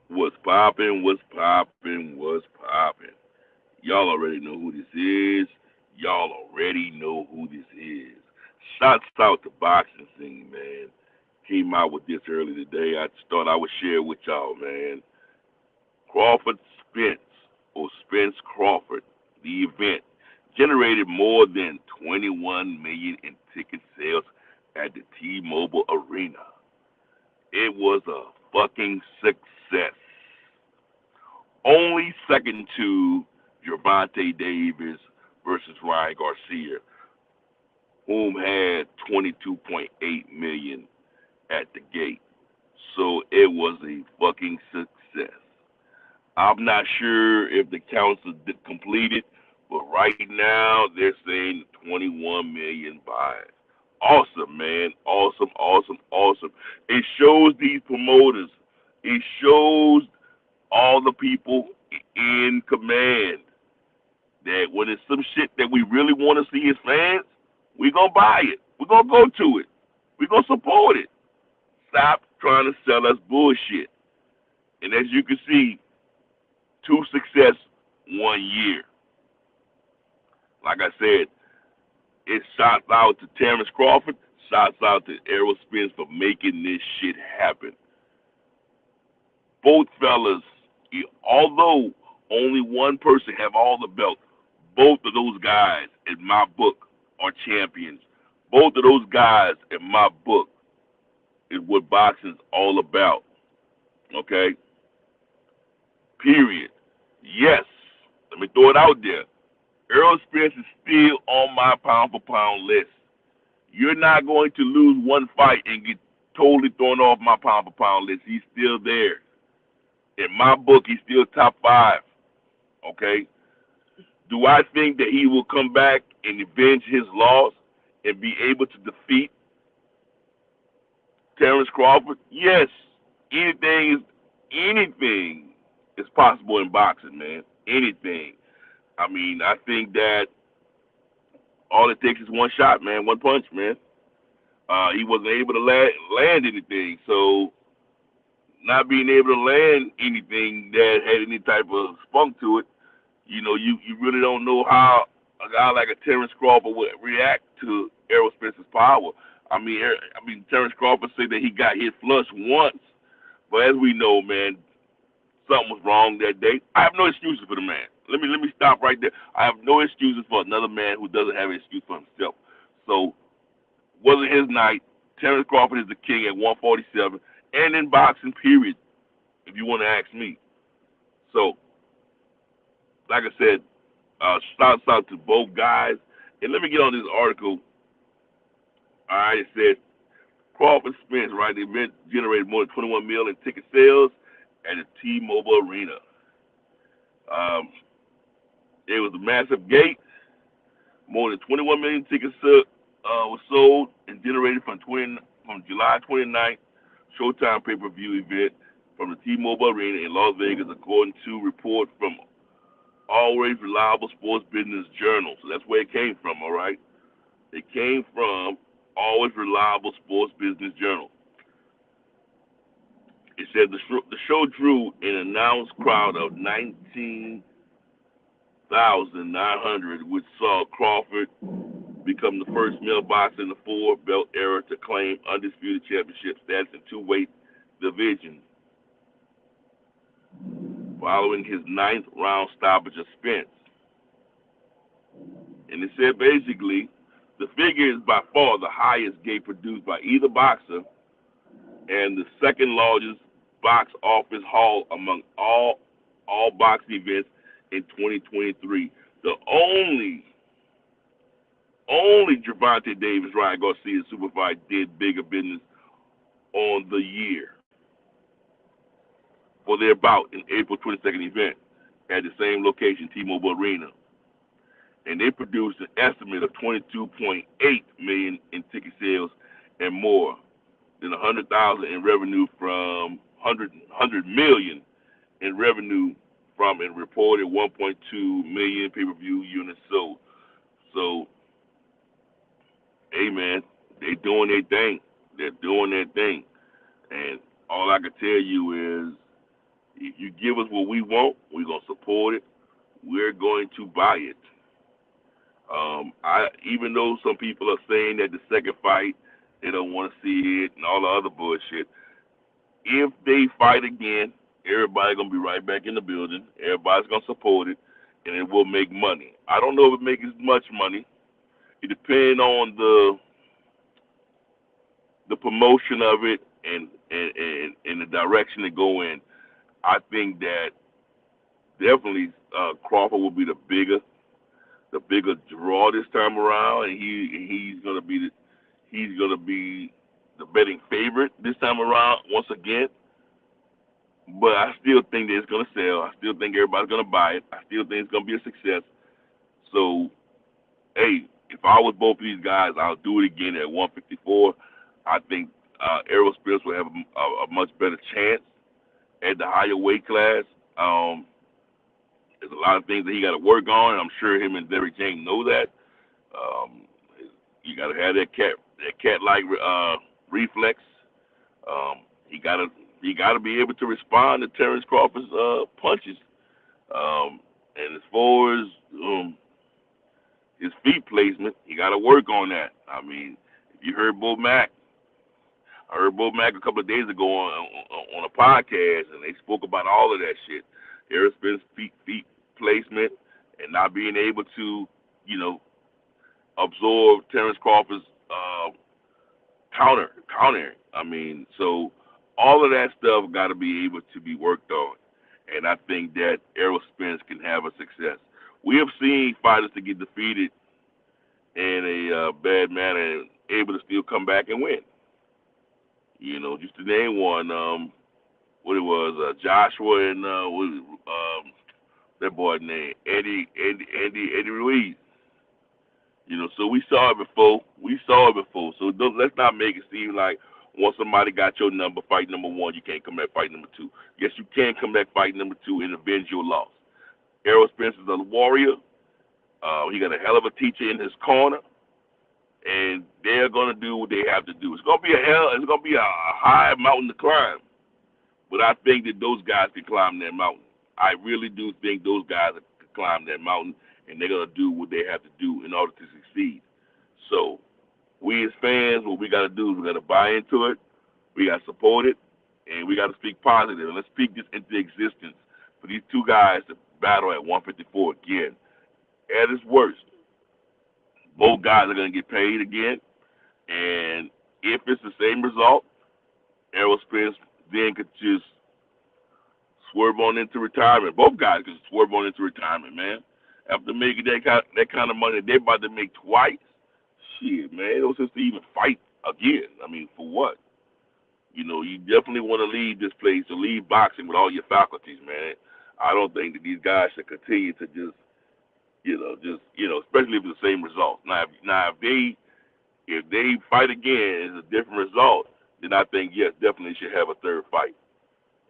What's poppin', what's poppin', what's poppin'? Y'all already know who this is. Y'all already know who this is. Shouts out to Boxing Scene, man. Came out with this early today. I just thought I would share with y'all, man. Crawford Spence, or Spence Crawford, the event generated more than 21 million in ticket sales at the T-Mobile Arena. It was a fucking success. Only second to Gervonta Davis versus Ryan Garcia, whom had 22.8 million at the gate. So it was a fucking success. I'm not sure if the counts are completed, but right now they're saying 21 million buys. Awesome, man. Awesome, awesome, awesome. It shows these promoters. It shows all the people in command that when it's some shit that we really want to see as fans, we're going to buy it. We're going to go to it. We're going to support it. Stop trying to sell us bullshit. And as you can see, two success, 1 year. Like I said, it shouts out to Terrence Crawford, shouts out to Errol Spence for making this shit happen. Both fellas, although only one person have all the belts, both of those guys in my book are champions. Both of those guys in my book is what boxing's all about. Okay? Period. Yes, let me throw it out there. Errol Spence is still on my pound for pound list. You're not going to lose one fight and get totally thrown off my pound for pound list. He's still there. In my book, he's still top 5. Okay? Do I think that he will come back and avenge his loss and be able to defeat Terrence Crawford? Yes. Anything is possible in boxing, man. Anything. I mean, I think that all it takes is one shot, man, one punch, man. He wasn't able to land anything, so not being able to land anything that had any type of spunk to it, you really don't know how a guy like a Terrence Crawford would react to Errol Spence's power. Terrence Crawford said that he got hit flush once, but as we know, man, something was wrong that day. I have no excuses for the man. Let me stop right there. I have no excuses for another man who doesn't have an excuse for himself. So, wasn't his night. Terrence Crawford is the king at 147, and in boxing, period, if you want to ask me. So, like I said, shouts out to both guys. And let me get on this article. All right, it said Crawford Spence, right? The event generated more than 21 million in ticket sales at the T-Mobile Arena. It was a massive gate. More than 21 million tickets were sold and generated from July 29th Showtime pay-per-view event from the T-Mobile Arena in Las Vegas, according to report from Always Reliable Sports Business Journal. So that's where it came from, all right? It came from Always Reliable Sports Business Journal. It said the show drew an announced crowd of 19,900, which saw Crawford become the first male boxer in the four-belt era to claim undisputed championship status in two weight divisions, following his ninth round stoppage of Spence. And it said basically, the figure is by far the highest gate produced by either boxer and the second largest box office haul among all boxing events in 2023. The only Gervonta Davis, Ryan Garcia Superfight did bigger business on the year for their bout in April 22nd event at the same location, T-Mobile Arena. And they produced an estimate of 22.8 million in ticket sales and more than 100,000 in revenue from 100 million in revenue from and reported 1.2 million pay-per-view units sold. So, hey man, they doing their thing. They're doing their thing. And all I can tell you is If you give us what we want, we're gonna support it. We're going to buy it. Even though some people are saying that the second fight they don't want to see it and all the other bullshit. If they fight again, everybody's gonna be right back in the building. Everybody's gonna support it, and it will make money. I don't know if it makes as much money. It depends on the promotion of it and the direction it go in. I think that definitely Crawford will be the bigger draw this time around, and he's gonna be the betting favorite this time around once again. But I still think that it's gonna sell. I still think everybody's gonna buy it. I still think it's gonna be a success. So, hey, if I was both of these guys, I'll do it again at 154. I think Errol Spence will have a much better chance at the higher weight class. There's a lot of things that he got to work on, and I'm sure him and Derrick James know that. Um, you got to have that cat-like reflex. He got to be able to respond to Terrence Crawford's punches. And as far as his feet placement, he got to work on that. I mean, if you heard Bo Mack, I heard Bo Mack a couple of days ago on a podcast, and they spoke about all of that shit. Errol Spence feet placement and not being able to, absorb Terrence Crawford's countering. I mean, so all of that stuff got to be able to be worked on, and I think that Errol Spence can have a success. We have seen fighters to get defeated in a bad manner and able to still come back and win. Just to name one, what it was, Joshua and that boy named Eddie Ruiz. So we saw it before. So let's not make it seem like once somebody got your number, fight number one, you can't come back fight number two. Yes, you can come back fight number two and avenge your loss. Errol Spence is a warrior. He got a hell of a teacher in his corner, and they're gonna do what they have to do. It's gonna be a high mountain to climb, but I think that those guys can climb that mountain. I really do think those guys can climb that mountain, and they're gonna do what they have to do in order to succeed. So, we as fans, what we gotta do is we gotta buy into it, we gotta support it, and we gotta speak positive. And let's speak this into existence for these two guys to battle at 154 again. At its worst, both guys are going to get paid again, and if it's the same result, Errol Spence then could just swerve on into retirement. Both guys could swerve on into retirement, man. After making that kind of money they're about to make twice, shit, man, it don't sense to even fight again. I mean, for what? You definitely want to leave this place or leave boxing with all your faculties, man. I don't think that these guys should continue to just especially if it's the same result. Now, if they fight again, it's a different result, then I think, yes, definitely should have a third fight.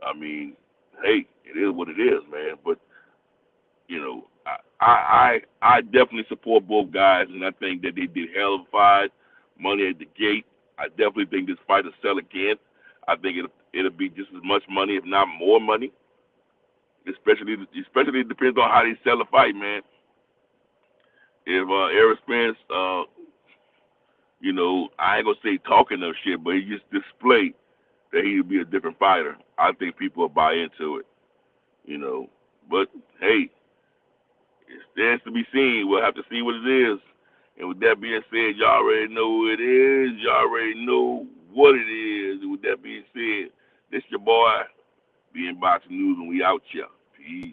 I mean, hey, it is what it is, man. But, I definitely support both guys, and I think that they did hell of a fight, money at the gate. I definitely think this fight will sell again. I think it'll be just as much money, if not more money. Especially it depends on how they sell the fight, man. If Errol Spence, I ain't gonna say talking no shit, but he just displayed that he would be a different fighter, I think people will buy into it. But hey, it stands to be seen. We'll have to see what it is. And with that being said, y'all already know who it is. Y'all already know what it is. And with that being said, this your boy, BNboxingNews, and we out here. Peace.